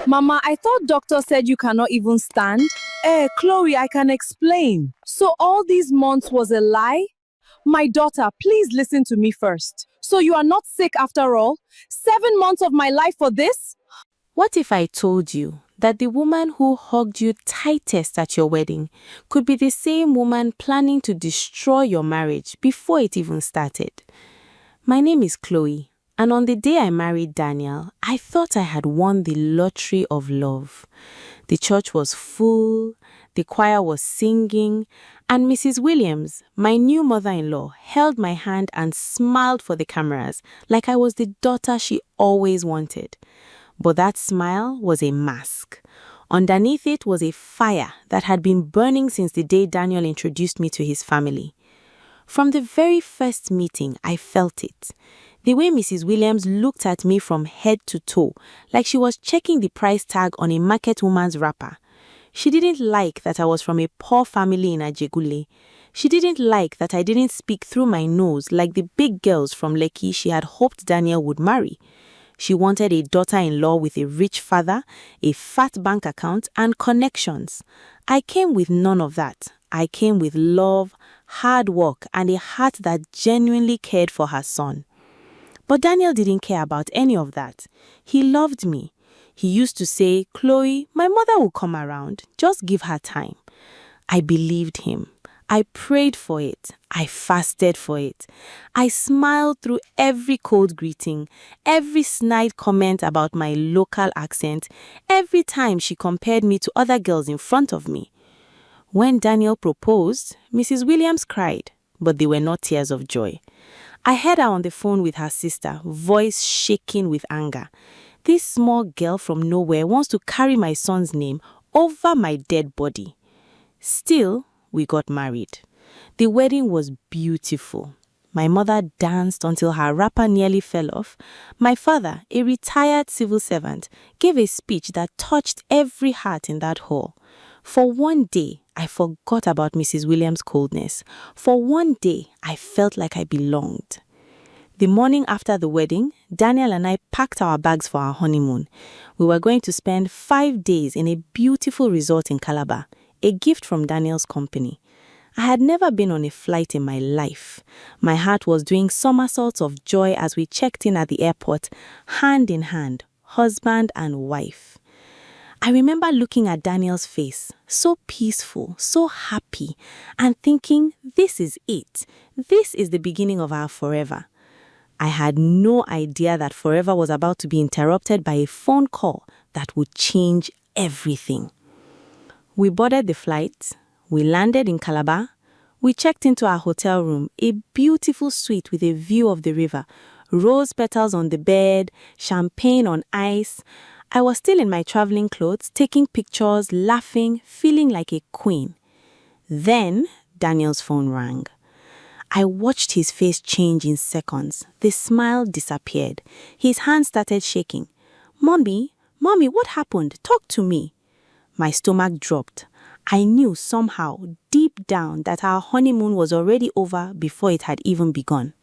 Mama, I thought doctor said you cannot even stand. Chloe, I can explain. So all these months was a lie? My daughter, please listen to me first. So you are not sick after all? 7 months of my life for this? What if I told you that the woman who hugged you tightest at your wedding could be the same woman planning to destroy your marriage before it even started? My name is Chloe, and on the day I married Daniel, I thought I had won the lottery of love. The church was full, the choir was singing, and Mrs. Williams, my new mother-in-law, held my hand and smiled for the cameras like I was the daughter she always wanted. But that smile was a mask. Underneath it was a fire that had been burning since the day Daniel introduced me to his family. From the very first meeting, I felt it. The way Mrs. Williams looked at me from head to toe, like she was checking the price tag on a market woman's wrapper. She didn't like that I was from a poor family in Ajegule. She didn't like that I didn't speak through my nose like the big girls from Lekki she had hoped Daniel would marry. She wanted a daughter-in-law with a rich father, a fat bank account, and connections. I came with none of that. I came with love, hard work, and a heart that genuinely cared for her son. But Daniel didn't care about any of that. He loved me. He used to say, "Chloe, my mother will come around. Just give her time." I believed him. I prayed for it. I fasted for it. I smiled through every cold greeting, every snide comment about my local accent, every time she compared me to other girls in front of me. When Daniel proposed, Mrs. Williams cried, but they were not tears of joy. I heard her on the phone with her sister, voice shaking with anger. This small girl from nowhere wants to carry my son's name over my dead body. Still, we got married. The wedding was beautiful. My mother danced until her wrapper nearly fell off. My father, a retired civil servant, gave a speech that touched every heart in that hall. For one day, I forgot about Mrs. Williams' coldness. For one day, I felt like I belonged. The morning after the wedding, Daniel and I packed our bags for our honeymoon. We were going to spend 5 days in a beautiful resort in Calabar, a gift from Daniel's company. I had never been on a flight in my life. My heart was doing somersaults of joy as we checked in at the airport, hand in hand, husband and wife. I remember looking at Daniel's face, so peaceful, so happy, and thinking, this is it. This is the beginning of our forever. I had no idea that forever was about to be interrupted by a phone call that would change everything. We boarded the flight, we landed in Calabar, we checked into our hotel room, a beautiful suite with a view of the river, rose petals on the bed, champagne on ice. I was still in my traveling clothes, taking pictures, laughing, feeling like a queen. Then Daniel's phone rang. I watched his face change in seconds. The smile disappeared. His hands started shaking. Mommy, what happened? Talk to me." My stomach dropped. I knew somehow, deep down, that our honeymoon was already over before it had even begun.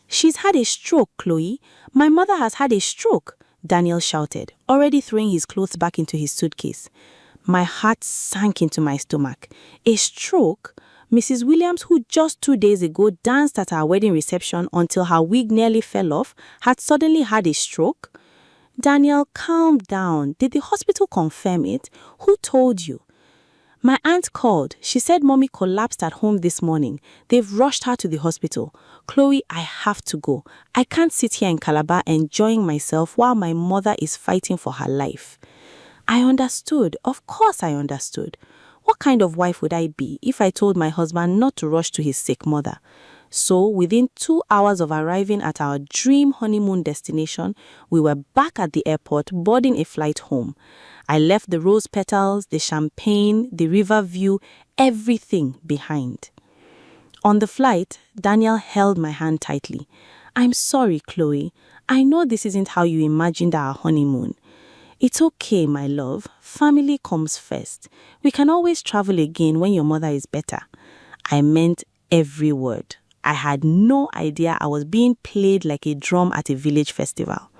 "She's had a stroke, Chloe. My mother has had a stroke," Daniel shouted, already throwing his clothes back into his suitcase. My heart sank into my stomach. A stroke? Mrs. Williams, who just 2 days ago danced at our wedding reception until her wig nearly fell off, had suddenly had a stroke? "Daniel, calm down. Did the hospital confirm it? Who told you?" "My aunt called. She said Mommy collapsed at home this morning. They've rushed her to the hospital. Chloe, I have to go. I can't sit here in Calabar enjoying myself while my mother is fighting for her life." I understood. Of course I understood. What kind of wife would I be if I told my husband not to rush to his sick mother? So, within 2 hours of arriving at our dream honeymoon destination, we were back at the airport boarding a flight home. I left the rose petals, the champagne, the river view, everything behind. On the flight, Daniel held my hand tightly. "I'm sorry, Chloe. I know this isn't how you imagined our honeymoon. It's okay, my love. Family comes first. We can always travel again when your mother is better." I meant every word. I had no idea I was being played like a drum at a village festival.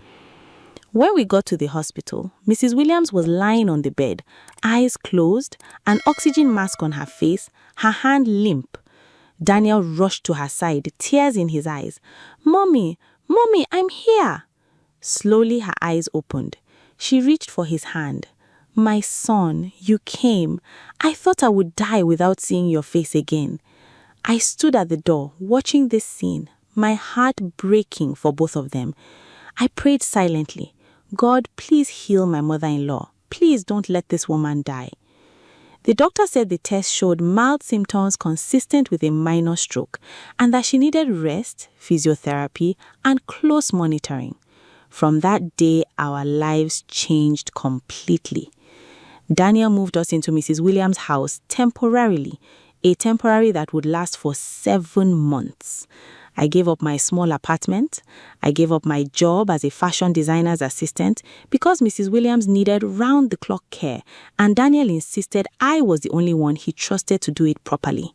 When we got to the hospital, Mrs. Williams was lying on the bed, eyes closed, an oxygen mask on her face, her hand limp. Daniel rushed to her side, tears in his eyes. "Mommy, Mommy, I'm here." Slowly her eyes opened. She reached for his hand. "My son, you came. I thought I would die without seeing your face again." I stood at the door, watching this scene, my heart breaking for both of them. I prayed silently. "God, please heal my mother-in-law. Please don't let this woman die." The doctor said the test showed mild symptoms consistent with a minor stroke and that she needed rest, physiotherapy, and close monitoring. From that day, our lives changed completely. Daniel moved us into Mrs. Williams' house temporarily, a temporary that would last for 7 months. I gave up my small apartment. I gave up my job as a fashion designer's assistant because Mrs. Williams needed round-the-clock care, and Daniel insisted I was the only one he trusted to do it properly.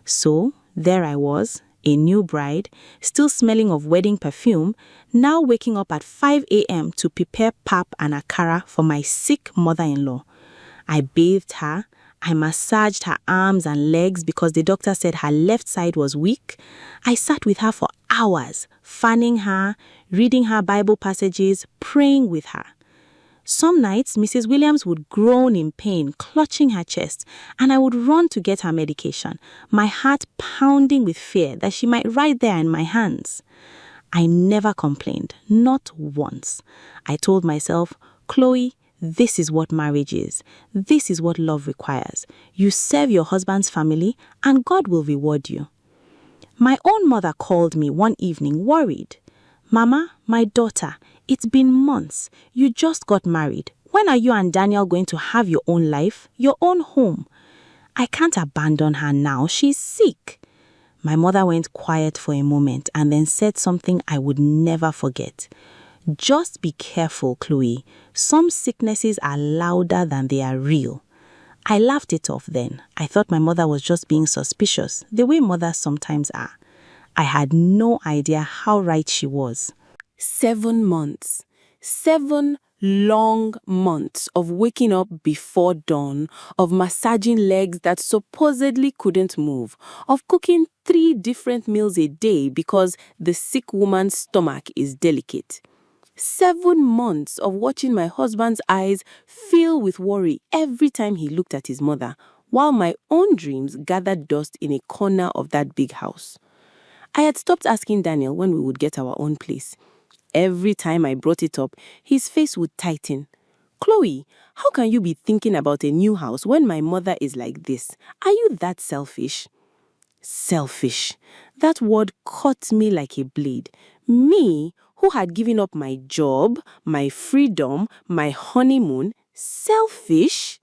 So, there I was, a new bride, still smelling of wedding perfume, now waking up at 5 a.m. to prepare pap and akara for my sick mother-in-law. I bathed her. I massaged her arms and legs because the doctor said her left side was weak. I sat with her for hours, fanning her, reading her Bible passages, praying with her. Some nights, Mrs. Williams would groan in pain, clutching her chest, and I would run to get her medication, my heart pounding with fear that she might right there in my hands. I never complained, not once. I told myself, "Chloe, this is what marriage is. This is what love requires. You serve your husband's family and God will reward you." My own mother called me one evening worried. "Mama, my daughter, it's been months. You just got married. When are you and Daniel going to have your own life, your own home?" I can't abandon her now. She's sick. My mother went quiet for a moment and then said something I would never forget. "Just be careful, Chloe. Some sicknesses are louder than they are real." I laughed it off then. I thought my mother was just being suspicious, the way mothers sometimes are. I had no idea how right she was. 7 months. 7 long months of waking up before dawn, of massaging legs that supposedly couldn't move, of cooking 3 different meals a day because the sick woman's stomach is delicate. 7 months of watching my husband's eyes fill with worry every time he looked at his mother, while my own dreams gathered dust in a corner of that big house. I had stopped asking Daniel when we would get our own place. Every time I brought it up, his face would tighten. "Chloe, how can you be thinking about a new house when my mother is like this? Are you that selfish?" Selfish. That word cut me like a blade. Me, who had given up my job, my freedom, my honeymoon, selfish?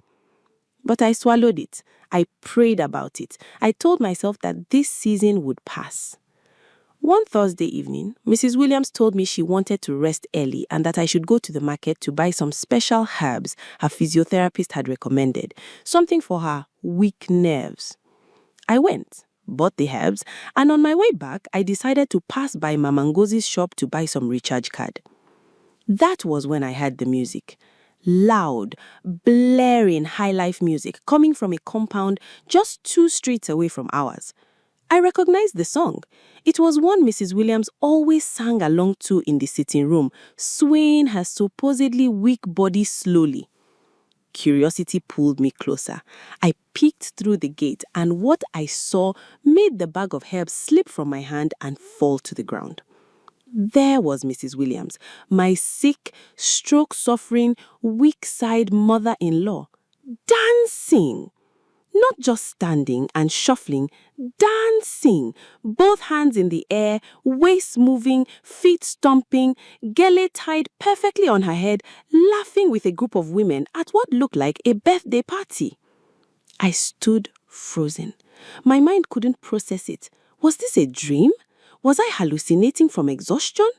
But I swallowed it. I prayed about it. I told myself that this season would pass. One Thursday evening, Mrs. Williams told me she wanted to rest early and that I should go to the market to buy some special herbs her physiotherapist had recommended, something for her weak nerves. I went, bought the herbs, and on my way back, I decided to pass by Mama Ngozi's shop to buy some recharge card. That was when I heard the music. Loud, blaring high-life music coming from a compound just 2 streets away from ours. I recognized the song. It was one Mrs. Williams always sang along to in the sitting room, swaying her supposedly weak body slowly. Curiosity pulled me closer. I peeked through the gate, and what I saw made the bag of herbs slip from my hand and fall to the ground. There was Mrs. Williams, my sick, stroke-suffering, weak-side mother-in-law, dancing. Not just standing and shuffling, dancing, both hands in the air, waist moving, feet stomping, gele tied perfectly on her head, laughing with a group of women at what looked like a birthday party. I stood frozen. My mind couldn't process it. Was this a dream? Was I hallucinating from exhaustion?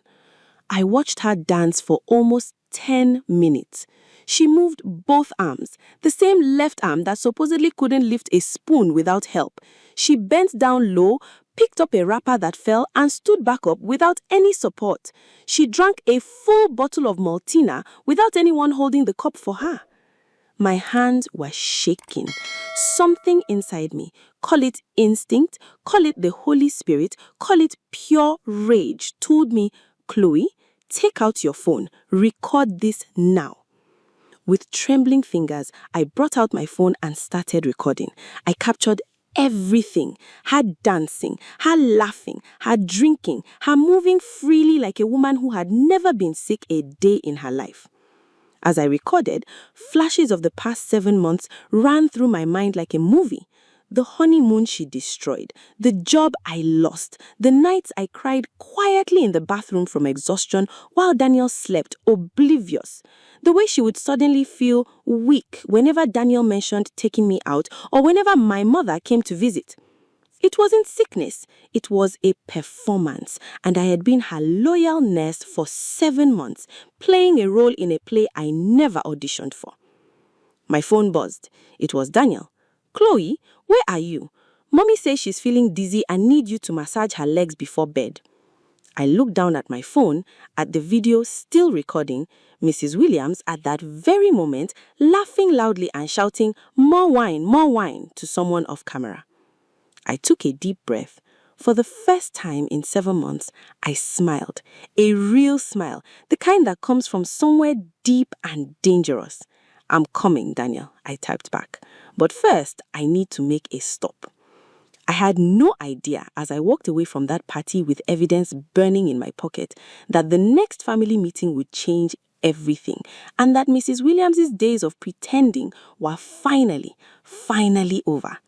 I watched her dance for almost 10 minutes. She moved both arms, the same left arm that supposedly couldn't lift a spoon without help. She bent down low, picked up a wrapper that fell, and stood back up without any support. She drank a full bottle of Maltina without anyone holding the cup for her. My hands were shaking. Something inside me, call it instinct, call it the Holy Spirit, call it pure rage, told me, Chloe, take out your phone, record this now. With trembling fingers, I brought out my phone and started recording. I captured everything. Her dancing, her laughing, her drinking, her moving freely like a woman who had never been sick a day in her life. As I recorded, flashes of the past 7 months ran through my mind like a movie. The honeymoon she destroyed, the job I lost, the nights I cried quietly in the bathroom from exhaustion while Daniel slept, oblivious. The way she would suddenly feel weak whenever Daniel mentioned taking me out or whenever my mother came to visit. It wasn't sickness, it was a performance, and I had been her loyal nurse for 7 months, playing a role in a play I never auditioned for. My phone buzzed. It was Daniel. Chloe, where are you? Mommy says she's feeling dizzy and needs you to massage her legs before bed. I looked down at my phone, at the video still recording, Mrs. Williams at that very moment laughing loudly and shouting, more wine, to someone off camera. I took a deep breath. For the first time in 7 months, I smiled. A real smile, the kind that comes from somewhere deep and dangerous. I'm coming, Daniel, I typed back. But first, I need to make a stop. I had no idea as I walked away from that party with evidence burning in my pocket that the next family meeting would change everything and that Mrs. Williams' days of pretending were finally over.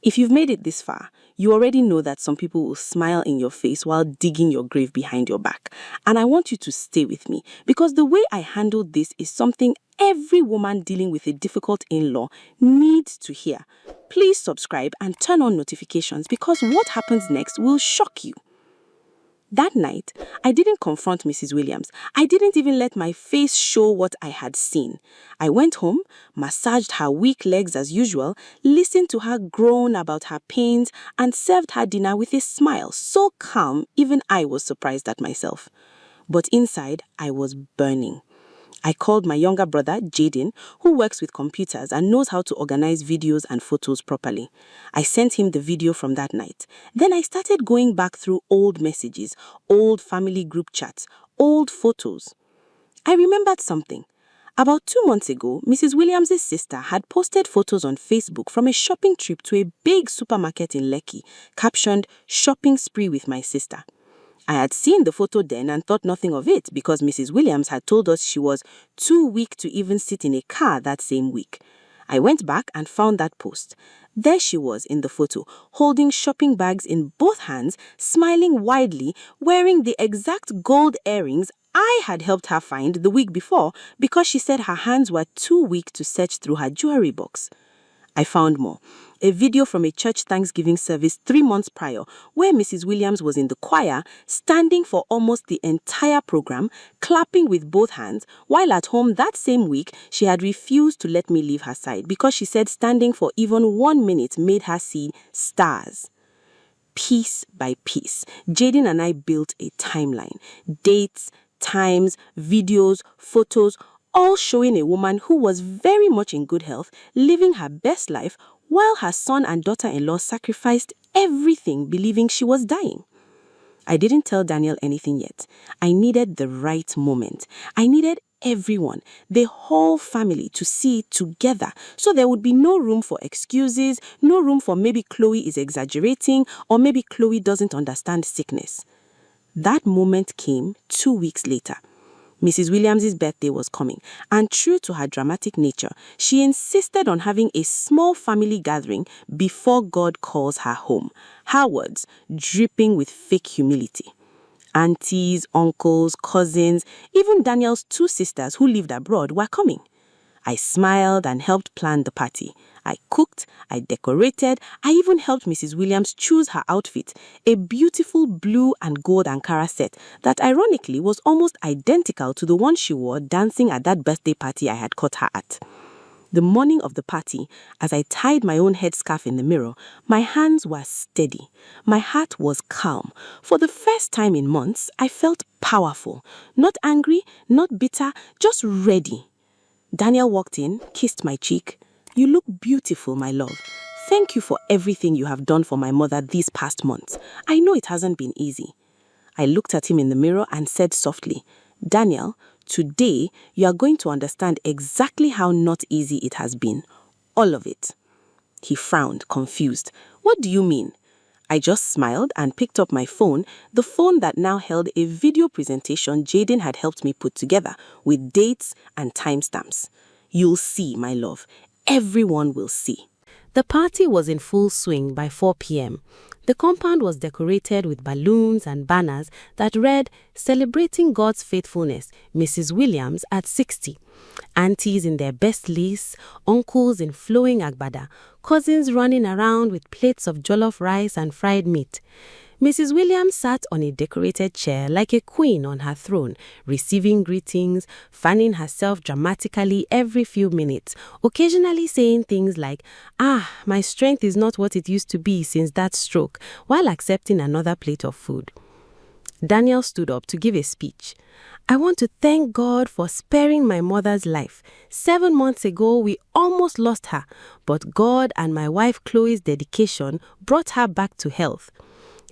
If you've made it this far, you already know that some people will smile in your face while digging your grave behind your back. And I want you to stay with me because the way I handled this is something every woman dealing with a difficult in-law needs to hear. Please subscribe and turn on notifications because what happens next will shock you. That night, I didn't confront Mrs. Williams. I didn't even let my face show what I had seen. I went home, massaged her weak legs as usual, listened to her groan about her pains, and served her dinner with a smile so calm even I was surprised at myself. But inside, I was burning. I called my younger brother, Jaden, who works with computers and knows how to organize videos and photos properly. I sent him the video from that night. Then I started going back through old messages, old family group chats, old photos. I remembered something. About 2 months ago, Mrs. Williams' sister had posted photos on Facebook from a shopping trip to a big supermarket in Lekki, captioned, "Shopping spree with my sister." I had seen the photo then and thought nothing of it because Mrs. Williams had told us she was too weak to even sit in a car that same week. I went back and found that post. There she was in the photo, holding shopping bags in both hands, smiling widely, wearing the exact gold earrings I had helped her find the week before because she said her hands were too weak to search through her jewelry box. I found more. A video from a church Thanksgiving service 3 months prior where Mrs. Williams was in the choir, standing for almost the entire program, clapping with both hands, while at home that same week she had refused to let me leave her side because she said standing for even 1 minute made her see stars. Piece by piece, Jaden and I built a timeline. Dates, times, videos, photos, all showing a woman who was very much in good health, living her best life, while her son and daughter-in-law sacrificed everything believing she was dying. I didn't tell Daniel anything yet. I needed the right moment. I needed everyone, the whole family, to see it together so there would be no room for excuses, no room for maybe Chloe is exaggerating or maybe Chloe doesn't understand sickness. That moment came 2 weeks later. Mrs. Williams' birthday was coming, and true to her dramatic nature, she insisted on having a small family gathering before God calls her home. Her words, dripping with fake humility. Aunties, uncles, cousins, even Daniel's 2 sisters who lived abroad were coming. I smiled and helped plan the party. I cooked, I decorated, I even helped Mrs. Williams choose her outfit, a beautiful blue and gold Ankara set that ironically was almost identical to the one she wore dancing at that birthday party I had caught her at. The morning of the party, as I tied my own headscarf in the mirror, my hands were steady. My heart was calm. For the first time in months, I felt powerful. Not angry, not bitter, just ready. Daniel walked in, kissed my cheek. "You look beautiful, my love. Thank you for everything you have done for my mother these past months. I know it hasn't been easy." I looked at him in the mirror and said softly, "Daniel, today you are going to understand exactly how not easy it has been. All of it." He frowned, confused. "What do you mean?" I just smiled and picked up my phone, the phone that now held a video presentation Jaden had helped me put together with dates and timestamps. "You'll see, my love. Everyone will see." The party was in full swing by 4 p.m. The compound was decorated with balloons and banners that read, "Celebrating God's Faithfulness, Mrs. Williams at 60. Aunties in their best lace, uncles in flowing agbada, cousins running around with plates of jollof rice and fried meat. Mrs. Williams sat on a decorated chair like a queen on her throne, receiving greetings, fanning herself dramatically every few minutes, occasionally saying things like, my strength is not what it used to be since that stroke," while accepting another plate of food. Daniel stood up to give a speech. "I want to thank God for sparing my mother's life. 7 months ago, we almost lost her, but God and my wife Chloe's dedication brought her back to health."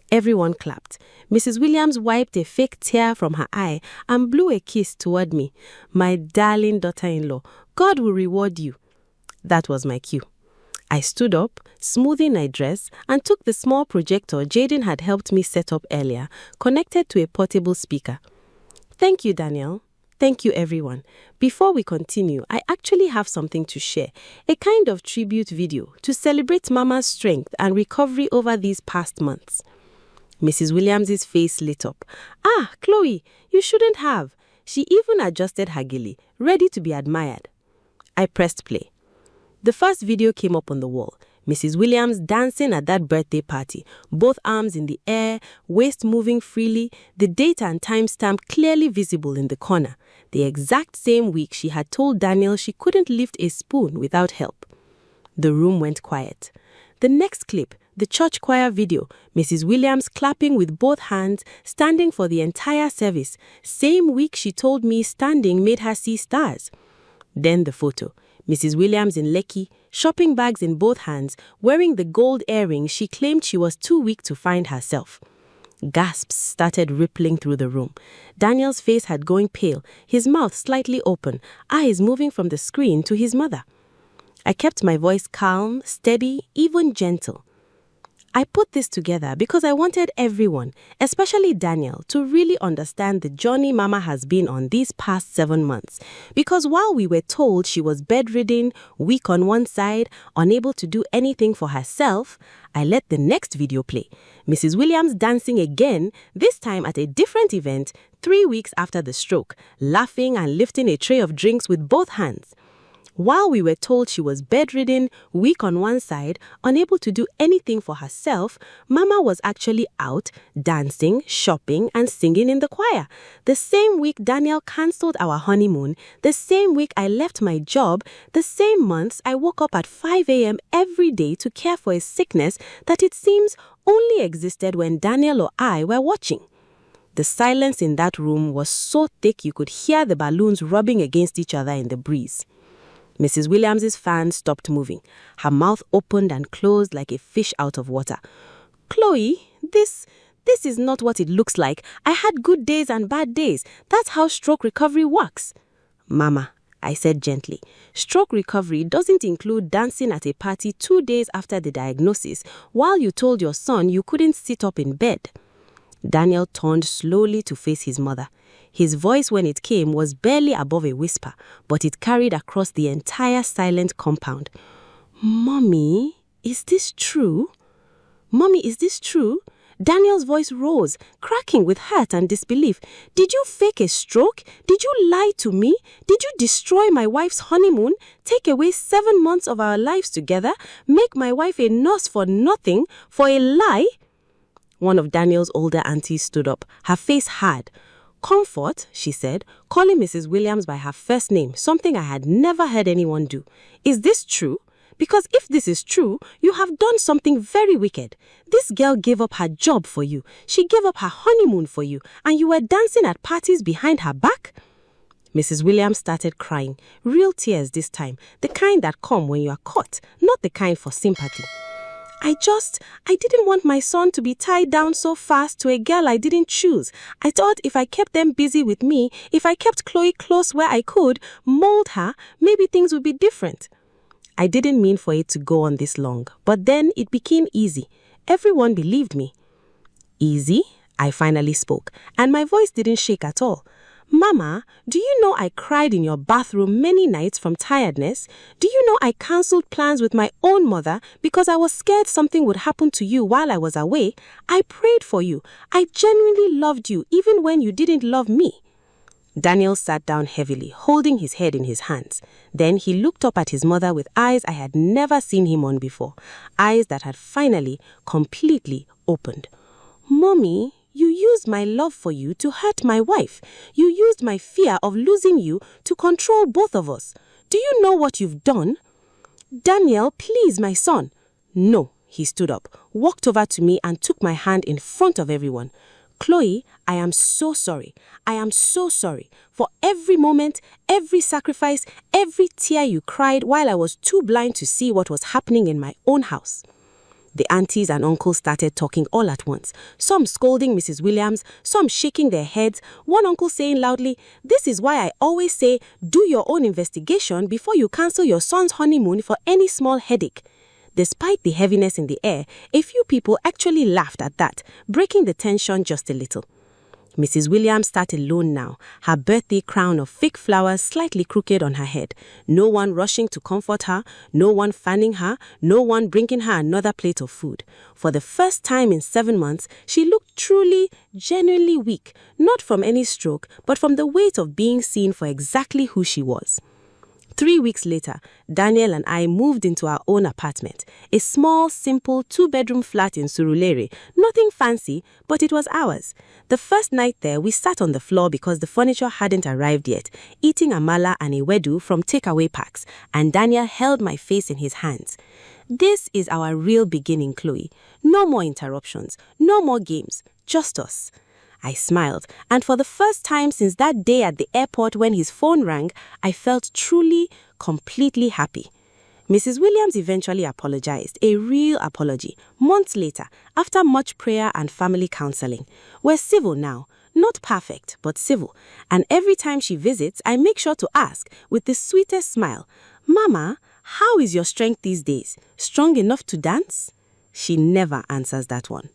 Everyone clapped. Mrs. Williams wiped a fake tear from her eye and blew a kiss toward me. "My darling daughter-in-law, God will reward you." That was my cue. I stood up, smoothing my dress, and took the small projector Jaden had helped me set up earlier, connected to a portable speaker. "Thank you, Daniel. Thank you, everyone. Before we continue, I actually have something to share, a kind of tribute video to celebrate Mama's strength and recovery over these past months." Mrs. Williams's face lit up. Chloe, you shouldn't have." She even adjusted her gilly, ready to be admired. I pressed play. The first video came up on the wall. Mrs. Williams dancing at that birthday party, both arms in the air, waist moving freely, the date and timestamp clearly visible in the corner. The exact same week she had told Daniel she couldn't lift a spoon without help. The room went quiet. The next clip, the church choir video, Mrs. Williams clapping with both hands, standing for the entire service. Same week she told me standing made her see stars. Then the photo, Mrs. Williams in Lekki, shopping bags in both hands, wearing the gold earring she claimed she was too weak to find herself. Gasps started rippling through the room. Daniel's face had gone pale, his mouth slightly open, eyes moving from the screen to his mother. I kept my voice calm, steady, even gentle. I put this together because I wanted everyone, especially Daniel, to really understand the journey Mama has been on these past 7 months. Because while we were told she was bedridden, weak on one side, unable to do anything for herself, I let the next video play. Mrs. Williams dancing again, this time at a different event, 3 weeks after the stroke, laughing and lifting a tray of drinks with both hands. While we were told she was bedridden, weak on one side, unable to do anything for herself, Mama was actually out, dancing, shopping, and singing in the choir. The same week Daniel cancelled our honeymoon, the same week I left my job, the same months I woke up at 5 a.m. every day to care for a sickness that it seems only existed when Daniel or I were watching. The silence in that room was so thick you could hear the balloons rubbing against each other in the breeze. Mrs. Williams's fan stopped moving. Her mouth opened and closed like a fish out of water. "Chloe, this is not what it looks like. I had good days and bad days. That's how stroke recovery works." "Mama," I said gently, "stroke recovery doesn't include dancing at a party 2 days after the diagnosis while you told your son you couldn't sit up in bed." Daniel turned slowly to face his mother. His voice when it came was barely above a whisper, but it carried across the entire silent compound. "Mommy, is this true? Mommy, is this true?" Daniel's voice rose, cracking with hurt and disbelief. "Did you fake a stroke? Did you lie to me? Did you destroy my wife's honeymoon? Take away 7 months of our lives together? Make my wife a nurse for nothing? For a lie?" One of Daniel's older aunties stood up, her face hard. "Comfort," she said, calling Mrs. Williams by her first name, something I had never heard anyone do. "Is this true? Because if this is true, you have done something very wicked. This girl gave up her job for you. She gave up her honeymoon for you, and you were dancing at parties behind her back?" Mrs. Williams started crying, real tears this time, the kind that come when you are caught, not the kind for sympathy. I didn't want my son to be tied down so fast to a girl I didn't choose. I thought if I kept them busy with me, if I kept Chloe close where I could, mold her, maybe things would be different. I didn't mean for it to go on this long, but then it became easy. Everyone believed me. "Easy?" I finally spoke, and my voice didn't shake at all. "Mama, do you know I cried in your bathroom many nights from tiredness? Do you know I cancelled plans with my own mother because I was scared something would happen to you while I was away? I prayed for you. I genuinely loved you even when you didn't love me." Daniel sat down heavily, holding his head in his hands. Then he looked up at his mother with eyes I had never seen him on before, eyes that had finally, completely opened. "Mommy, you used my love for you to hurt my wife. You used my fear of losing you to control both of us. Do you know what you've done?" "Daniel, please, my son." "No." He stood up, walked over to me and took my hand in front of everyone. "Chloe, I am so sorry. I am so sorry for every moment, every sacrifice, every tear you cried while I was too blind to see what was happening in my own house." The aunties and uncles started talking all at once, some scolding Mrs. Williams, some shaking their heads, one uncle saying loudly, "This is why I always say, do your own investigation before you cancel your son's honeymoon for any small headache." Despite the heaviness in the air, a few people actually laughed at that, breaking the tension just a little. Mrs. Williams sat alone now, her birthday crown of fake flowers slightly crooked on her head. No one rushing to comfort her, no one fanning her, no one bringing her another plate of food. For the first time in 7 months, she looked truly, genuinely weak, not from any stroke, but from the weight of being seen for exactly who she was. 3 weeks later, Daniel and I moved into our own apartment, a small, simple 2-bedroom flat in Surulere. Nothing fancy, but it was ours. The first night there, we sat on the floor because the furniture hadn't arrived yet, eating amala and ewedu from takeaway packs, and Daniel held my face in his hands. "This is our real beginning, Chloe. No more interruptions, no more games, just us." I smiled, and for the first time since that day at the airport when his phone rang, I felt truly, completely happy. Mrs. Williams eventually apologized, a real apology, months later, after much prayer and family counseling. We're civil now, not perfect, but civil, and every time she visits, I make sure to ask, with the sweetest smile, "Mama, how is your strength these days? Strong enough to dance?" She never answers that one.